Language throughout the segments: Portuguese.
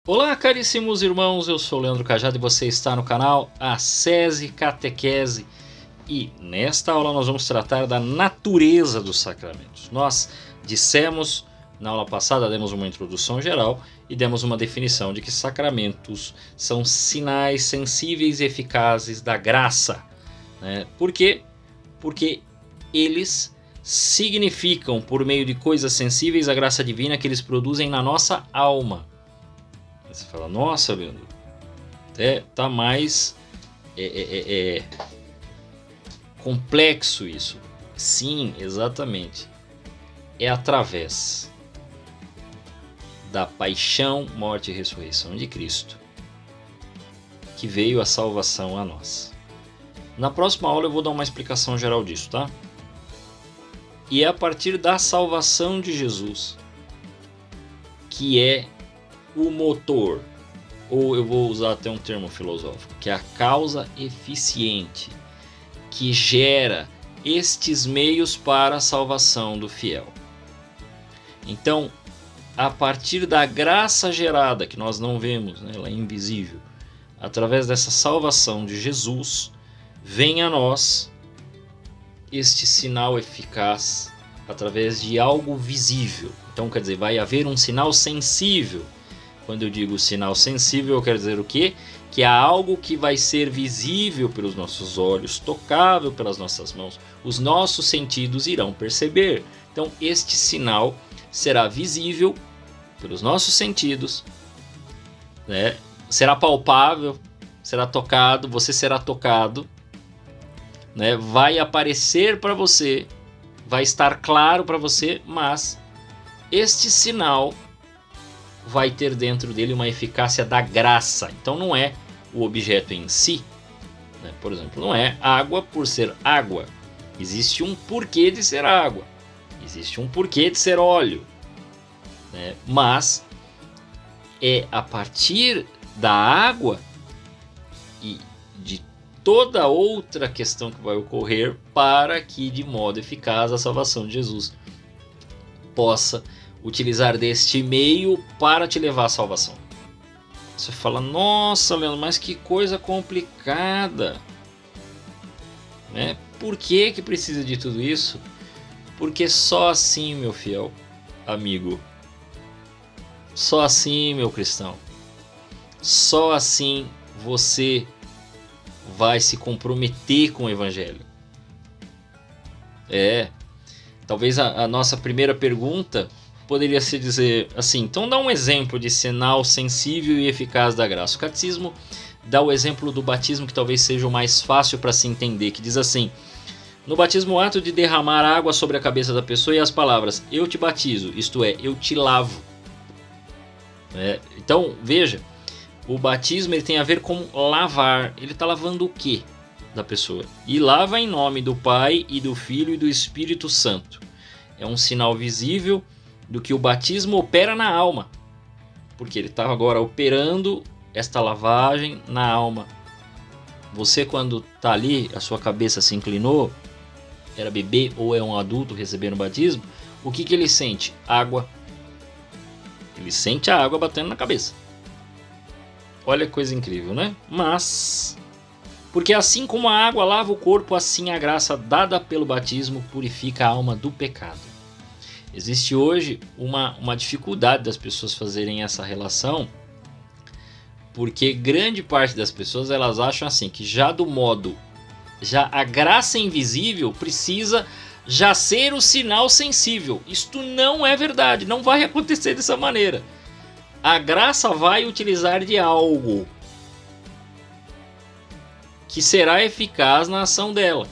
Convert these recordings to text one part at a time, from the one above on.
Olá, caríssimos irmãos, eu sou o Leandro Cajado e você está no canal Ascese Catequese. E nesta aula nós vamos tratar da natureza dos sacramentos. Nós dissemos, na aula passada demos uma introdução geral e demos uma definição de que sacramentos são sinais sensíveis e eficazes da graça. Por quê? Porque eles significam, por meio de coisas sensíveis, a graça divina que eles produzem na nossa alma. Você fala, nossa, Leandro, tá mais complexo isso. Sim, exatamente. É através da paixão, morte e ressurreição de Cristo que veio a salvação a nós. Na próxima aula eu vou dar uma explicação geral disso, tá? E é a partir da salvação de Jesus que é o motor, ou eu vou usar até um termo filosófico, que é a causa eficiente que gera estes meios para a salvação do fiel. Então, a partir da graça gerada, que nós não vemos, ela é invisível, através dessa salvação de Jesus, vem a nós este sinal eficaz através de algo visível. Então, quer dizer, vai haver um sinal sensível. Quando eu digo sinal sensível, eu quero dizer o quê? Que há algo que vai ser visível pelos nossos olhos, tocável pelas nossas mãos, os nossos sentidos irão perceber. Então, este sinal será visível pelos nossos sentidos, será palpável, será tocado, você será tocado, vai aparecer para você, vai estar claro para você, mas este sinal vai ter dentro dele uma eficácia da graça. Então não é o objeto em si, por exemplo, não é água por ser água. Existe um porquê de ser água, existe um porquê de ser óleo, mas é a partir da água e de toda outra questão que vai ocorrer para que de modo eficaz a salvação de Jesus possa utilizar deste meio para te levar à salvação. Você fala, nossa, Leandro, mas que coisa complicada. Por que precisa de tudo isso? Porque só assim, meu fiel amigo, só assim, meu cristão, só assim você vai se comprometer com o Evangelho. Talvez a nossa primeira pergunta poderia se dizer assim, então dá um exemplo de sinal sensível e eficaz da graça. O catecismo dá o exemplo do batismo, que talvez seja o mais fácil para se entender, que diz assim: no batismo, o ato de derramar água sobre a cabeça da pessoa e as palavras, eu te batizo, isto é, eu te lavo. Então, veja, o batismo ele tem a ver com lavar. Ele está lavando o quê da pessoa? E lava em nome do Pai e do Filho e do Espírito Santo. É um sinal visível do que o batismo opera na alma, porque ele está agora operando esta lavagem na alma. Você, quando está ali, a sua cabeça se inclinou, era bebê ou é um adulto recebendo o batismo, o que ele sente? Água. Ele sente a água batendo na cabeça. Olha que coisa incrível, né? Mas, porque assim como a água lava o corpo, assim a graça dada pelo batismo purifica a alma do pecado. Existe hoje uma dificuldade das pessoas fazerem essa relação, porque grande parte das pessoas elas acham assim, que já a graça invisível precisa já ser o sinal sensível. Isto não é verdade, não vai acontecer dessa maneira. A graça vai utilizar de algo que será eficaz na ação dela.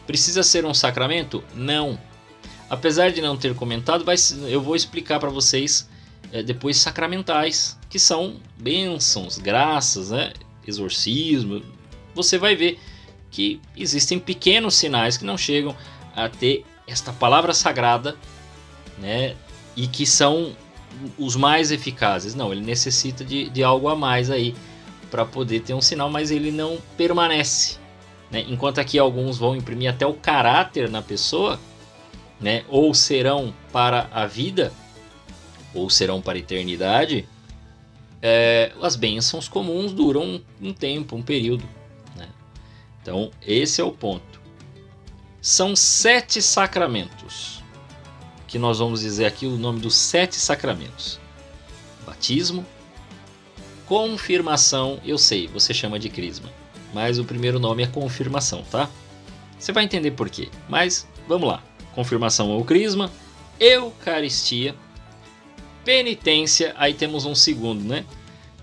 Precisa ser um sacramento? Não. Apesar de não ter comentado, eu vou explicar para vocês depois sacramentais, que são bênçãos, graças, exorcismo. Você vai ver que existem pequenos sinais que não chegam a ter esta palavra sagrada, e que são os mais eficazes. Não, ele necessita de algo a mais aí para poder ter um sinal, mas ele não permanece. Enquanto aqui alguns vão imprimir até o caráter na pessoa, ou serão para a vida, ou serão para a eternidade, as bênçãos comuns duram um tempo, um período, né? Então esse é o ponto. São 7 sacramentos, que nós vamos dizer aqui o nome dos 7 sacramentos. Batismo, confirmação, eu sei, você chama de crisma, mas o primeiro nome é confirmação, tá? Você vai entender por quê, mas vamos lá. Confirmação ou crisma, Eucaristia, penitência, aí temos um segundo, né?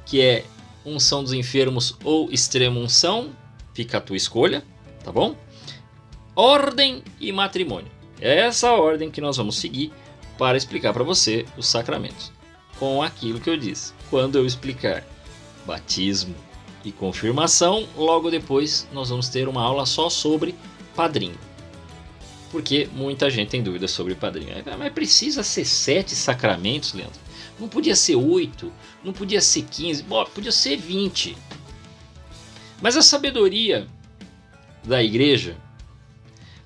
Que é unção dos enfermos ou extrema unção, fica a tua escolha, tá bom? Ordem e matrimônio. É essa ordem que nós vamos seguir para explicar para você os sacramentos. Com aquilo que eu disse. Quando eu explicar batismo e confirmação, logo depois nós vamos ter uma aula só sobre padrinho. Porque muita gente tem dúvidas sobre padrinho. Mas precisa ser 7 sacramentos, Leandro? Não podia ser 8, não podia ser 15, podia ser 20. Mas a sabedoria da igreja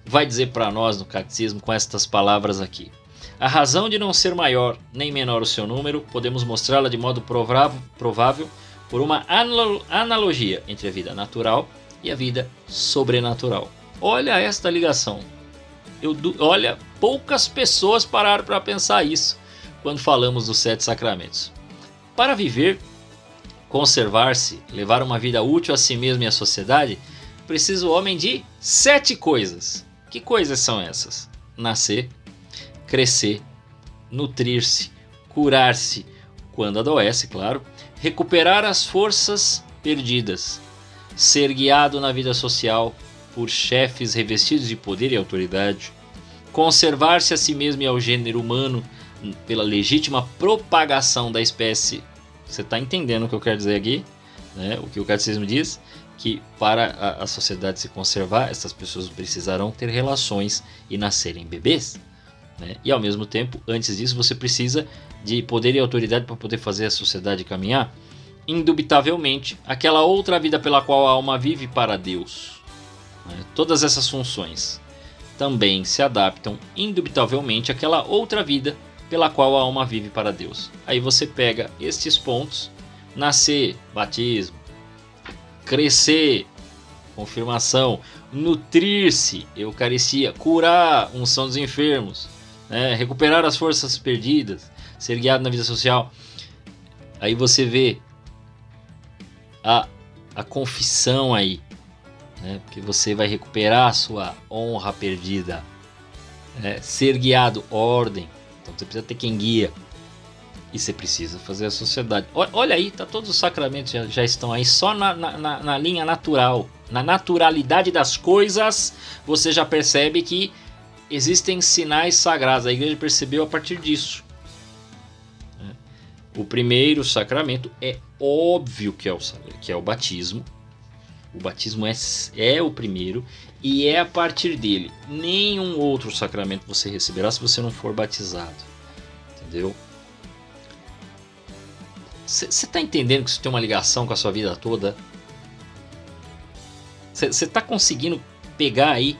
vai dizer para nós no catecismo com estas palavras aqui. A razão de não ser maior nem menor o seu número, podemos mostrá-la de modo provável por uma analogia entre a vida natural e a vida sobrenatural. Olha esta ligação. Olha, poucas pessoas pararam para pensar isso quando falamos dos 7 sacramentos. Para viver, conservar-se, levar uma vida útil a si mesmo e à sociedade, precisa o homem de 7 coisas. Que coisas são essas? Nascer, crescer, nutrir-se, curar-se quando adoece, claro, recuperar as forças perdidas, ser guiado na vida social por chefes revestidos de poder e autoridade, conservar-se a si mesmo e ao gênero humano pela legítima propagação da espécie. Você está entendendo o que eu quero dizer aqui? Né? O que o catecismo diz? Que para a sociedade se conservar, essas pessoas precisarão ter relações e nascerem bebês. Né? E ao mesmo tempo, antes disso, você precisa de poder e autoridade para poder fazer a sociedade caminhar. Indubitavelmente, aquela outra vida pela qual a alma vive para Deus. Né? Todas essas funções também se adaptam indubitavelmente àquela outra vida pela qual a alma vive para Deus. Aí você pega estes pontos: nascer, batismo, crescer, confirmação, nutrir-se, Eucaristia, curar, unção dos enfermos, né? Recuperar as forças perdidas, ser guiado na vida social. Aí você vê a confissão aí, né? Porque você vai recuperar a sua honra perdida, né? Ser guiado, ordem. Então você precisa ter quem guia. E você precisa fazer a sociedade. Olha aí, tá, todos os sacramentos já estão aí. Só na linha natural. Na naturalidade das coisas, você já percebe que existem sinais sagrados. A igreja percebeu a partir disso. O primeiro sacramento é óbvio que é o batismo. O batismo é o primeiro. E é a partir dele. Nenhum outro sacramento você receberá se você não for batizado. Entendeu? Você está entendendo que isso tem uma ligação com a sua vida toda? Você está conseguindo pegar aí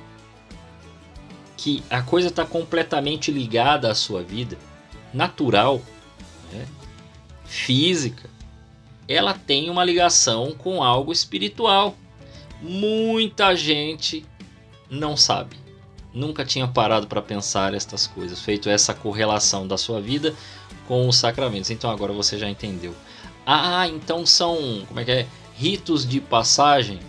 que a coisa está completamente ligada à sua vida natural, né? Física. Ela tem uma ligação com algo espiritual. Muita gente não sabe, nunca tinha parado para pensar estas coisas, feito essa correlação da sua vida com os sacramentos. Então agora você já entendeu. Então são, ritos de passagem?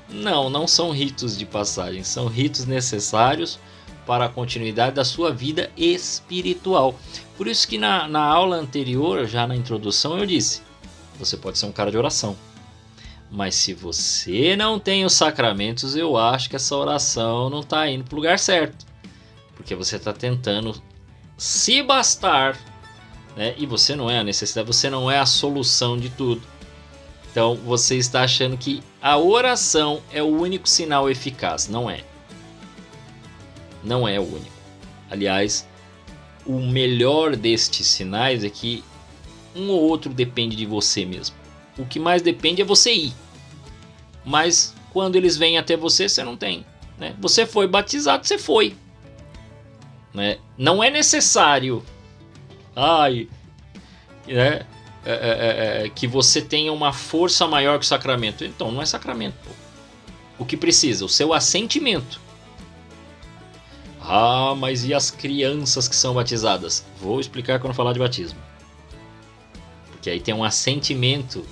Não são ritos de passagem, são ritos necessários para a continuidade da sua vida espiritual. Por isso que na aula anterior, já na introdução, eu disse: você pode ser um cara de oração, mas se você não tem os sacramentos, eu acho que essa oração não está indo para o lugar certo, porque você está tentando se bastar, né? E você não é a necessidade, você não é a solução de tudo. Então você está achando que a oração é o único sinal eficaz. Não é. Não é o único. Aliás, o melhor destes sinais é que um ou outro depende de você mesmo. O que mais depende é você ir. Mas quando eles vêm até você, você não tem, né? Você foi batizado, você foi, né? Não é necessário. que você tenha uma força maior que o sacramento. Então não é sacramento, pô. O que precisa? O seu assentimento. Ah, mas e as crianças que são batizadas? Vou explicar quando falar de batismo. Porque aí tem um assentimento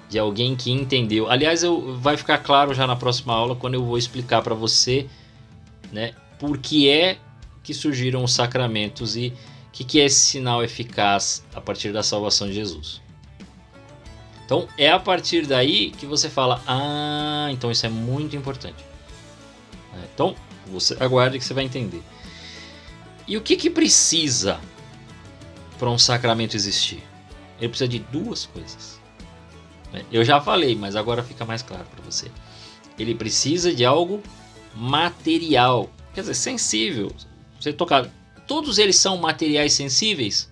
de alguém que entendeu. Aliás, vai ficar claro já na próxima aula, quando eu vou explicar para você, né, por que é que surgiram os sacramentos e o que é esse sinal eficaz a partir da salvação de Jesus. Então é a partir daí que você fala, ah, então isso é muito importante. Então você aguarde que você vai entender. E o que precisa para um sacramento existir? Ele precisa de duas coisas. Eu já falei, mas agora fica mais claro para você. Ele precisa de algo material, quer dizer, sensível. Você tocar, todos eles são materiais sensíveis?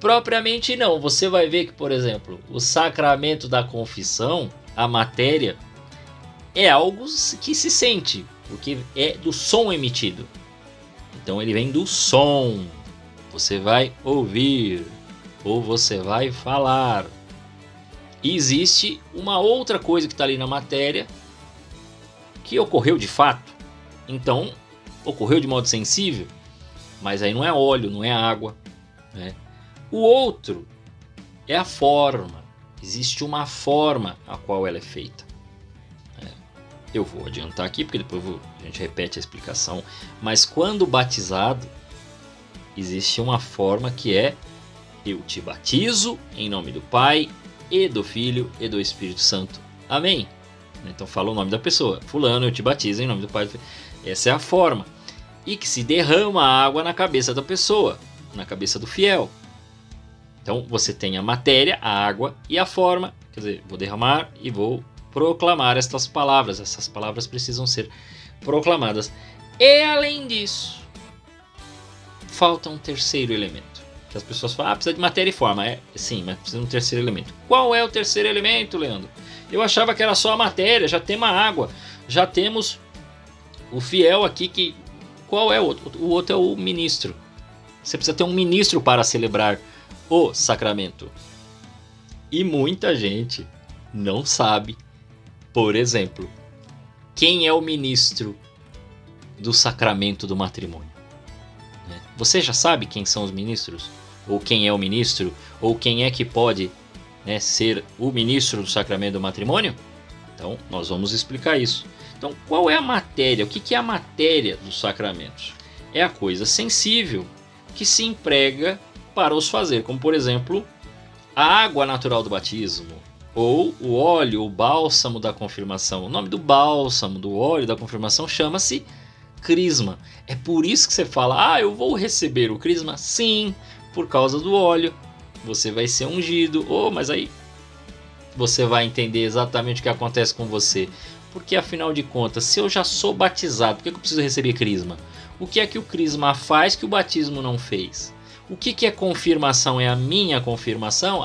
Propriamente não. Você vai ver que, por exemplo, o sacramento da confissão, a matéria, é algo que se sente, porque é do som emitido. Então ele vem do som. Você vai ouvir ou você vai falar. E existe uma outra coisa que está ali na matéria que ocorreu de fato. Então, ocorreu de modo sensível, mas aí não é óleo, não é água, né? O outro é a forma. Existe uma forma a qual ela é feita. Eu vou adiantar aqui, porque depois a gente repete a explicação. Mas quando batizado, existe uma forma que é: eu te batizo em nome do Pai, e do Filho, e do Espírito Santo. Amém? Então fala o nome da pessoa. Fulano, eu te batizo em nome do Pai e do Filho. Essa é a forma. E que se derrama a água na cabeça da pessoa, na cabeça do fiel. Então você tem a matéria, a água e a forma. Quer dizer, vou derramar e vou proclamar estas palavras. Essas palavras precisam ser proclamadas. E além disso, falta um terceiro elemento. Que as pessoas falam, precisa de matéria e forma. Sim, mas precisa de um terceiro elemento. Qual é o terceiro elemento, Leandro? Eu achava que era só a matéria, já temos a água, já temos o fiel aqui que... Qual é o outro? O outro é o ministro. Você precisa ter um ministro para celebrar o sacramento. E muita gente não sabe, por exemplo, quem é o ministro do sacramento do matrimônio. Você já sabe quem são os ministros? Ou quem é o ministro? Ou quem é que pode, né, ser o ministro do sacramento do matrimônio? Então, nós vamos explicar isso. Então, qual é a matéria? O que é a matéria dos sacramentos? É a coisa sensível que se emprega para os fazer, como por exemplo, a água natural do batismo, ou o óleo, o bálsamo da confirmação. O nome do bálsamo, do óleo da confirmação chama-se crisma. É por isso que você fala, eu vou receber o crisma? Sim, por causa do óleo. Você vai ser ungido. Mas aí você vai entender exatamente o que acontece com você. Porque afinal de contas, se eu já sou batizado, por que eu preciso receber crisma? O que é que o crisma faz que o batismo não fez? O que é confirmação? É a minha confirmação?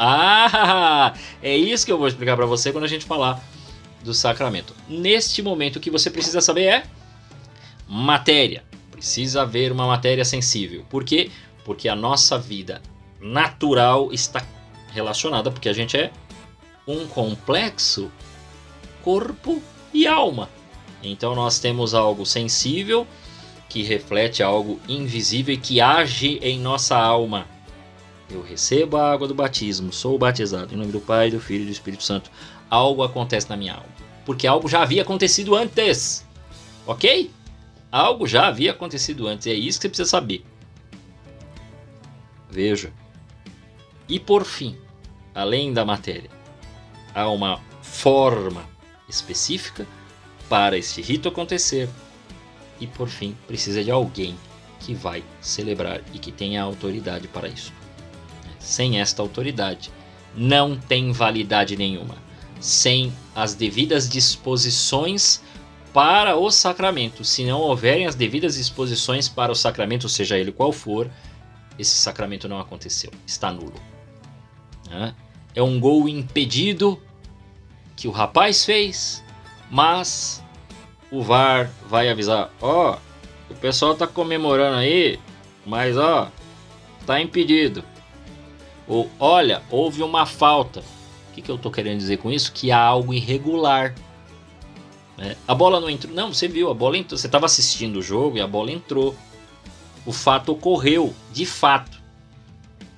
É isso que eu vou explicar para você quando a gente falar do sacramento. Neste momento, o que você precisa saber é matéria. Precisa haver uma matéria sensível. Por quê? Porque a nossa vida natural está relacionada, porque a gente é um complexo corpo e alma. Então nós temos algo sensível que reflete algo invisível e que age em nossa alma. Eu recebo a água do batismo, sou batizado em nome do Pai, do Filho e do Espírito Santo. Algo acontece na minha alma, porque algo já havia acontecido antes. Ok? Algo já havia acontecido antes, é isso que você precisa saber. Veja. E por fim, além da matéria, há uma forma específica para este rito acontecer. E por fim, precisa de alguém que vai celebrar e que tenha autoridade para isso. Sem esta autoridade, não tem validade nenhuma. Sem as devidas disposições para o sacramento, se não houverem as devidas disposições para o sacramento, seja ele qual for, esse sacramento não aconteceu, está nulo. É um gol impedido que o rapaz fez, mas o VAR vai avisar, o pessoal está comemorando aí, mas tá impedido. Ou, olha, houve uma falta. O que eu estou querendo dizer com isso? Que há algo irregular. A bola não entrou. Não, você viu, a bola entrou. Você estava assistindo o jogo e a bola entrou. O fato ocorreu, de fato.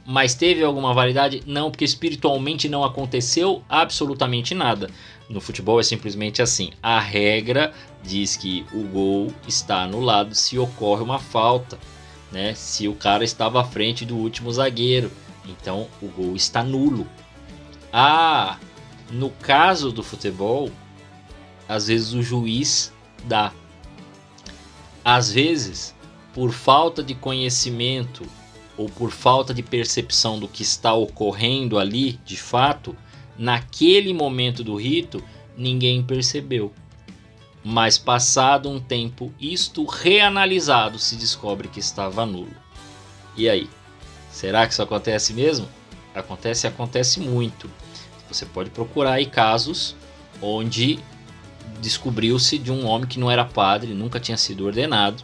Mas teve alguma validade? Não, porque espiritualmente não aconteceu absolutamente nada. No futebol é simplesmente assim. A regra diz que o gol está anulado se ocorre uma falta, né? Se o cara estava à frente do último zagueiro. Então o gol está nulo. No caso do futebol, às vezes o juiz dá. Às vezes, por falta de conhecimento ou por falta de percepção do que está ocorrendo ali, de fato, naquele momento do rito, ninguém percebeu. Mas passado um tempo, isto reanalisado, se descobre que estava nulo. E aí? Será que isso acontece mesmo? Acontece muito. Você pode procurar aí casos onde descobriu-se de um homem que não era padre, nunca tinha sido ordenado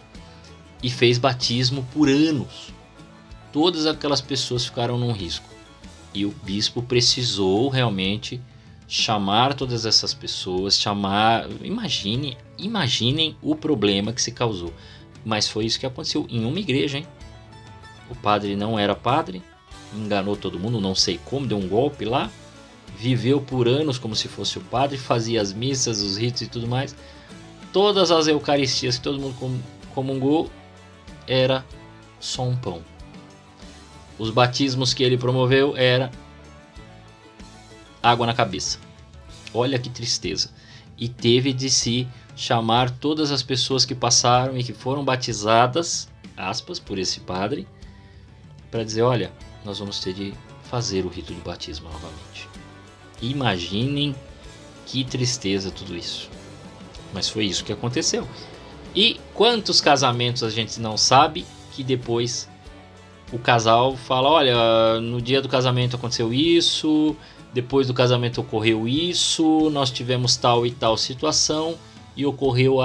e fez batismo por anos. Todas aquelas pessoas ficaram num risco. E o bispo precisou realmente chamar todas essas pessoas, imaginem o problema que se causou. Mas foi isso que aconteceu em uma igreja, hein? O padre não era padre, enganou todo mundo, não sei como, deu um golpe lá, viveu por anos como se fosse o padre, fazia as missas, os ritos e tudo mais. Todas as eucaristias que todo mundo comungou era só um pão. Os batismos que ele promoveu era água na cabeça. Olha que tristeza. E teve de se chamar todas as pessoas que passaram e que foram batizadas, aspas, por esse padre, para dizer, olha, nós vamos ter de fazer o rito do batismo novamente. Imaginem que tristeza tudo isso. Mas foi isso que aconteceu. E quantos casamentos a gente não sabe que depois o casal fala, olha, no dia do casamento aconteceu isso, depois do casamento ocorreu isso, nós tivemos tal e tal situação e ocorreu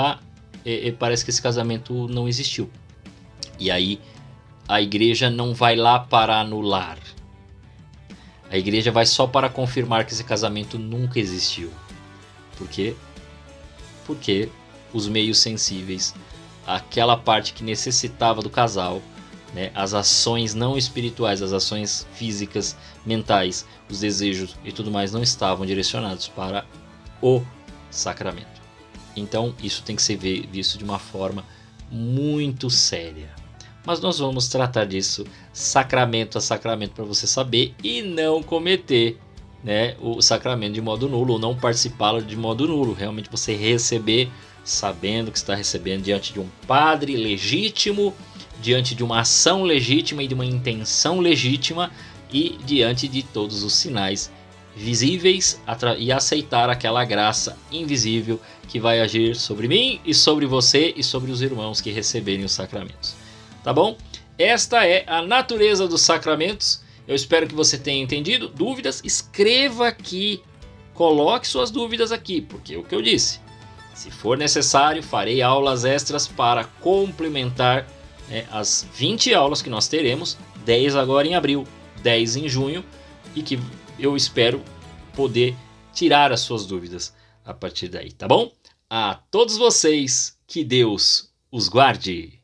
parece que esse casamento não existiu. E aí a igreja não vai lá para anular. A igreja vai só para confirmar que esse casamento nunca existiu. Por quê? Porque os meios sensíveis, aquela parte que necessitava do casal, né, as ações não espirituais, as ações físicas, mentais, os desejos e tudo mais não estavam direcionados para o sacramento. Então isso tem que ser visto de uma forma muito séria. Mas nós vamos tratar disso sacramento a sacramento para você saber e não cometer, né, o sacramento de modo nulo ou não participá-lo de modo nulo. Realmente você receber sabendo que está recebendo diante de um padre legítimo, diante de uma ação legítima e de uma intenção legítima e diante de todos os sinais visíveis e aceitar aquela graça invisível que vai agir sobre mim e sobre você e sobre os irmãos que receberem os sacramentos. Tá bom? Esta é a natureza dos sacramentos. Eu espero que você tenha entendido. Dúvidas? Escreva aqui. Coloque suas dúvidas aqui, porque é o que eu disse. Se for necessário, farei aulas extras para complementar as 20 aulas que nós teremos. 10 agora em abril, 10 em junho. E que eu espero poder tirar as suas dúvidas a partir daí, tá bom? A todos vocês, que Deus os guarde.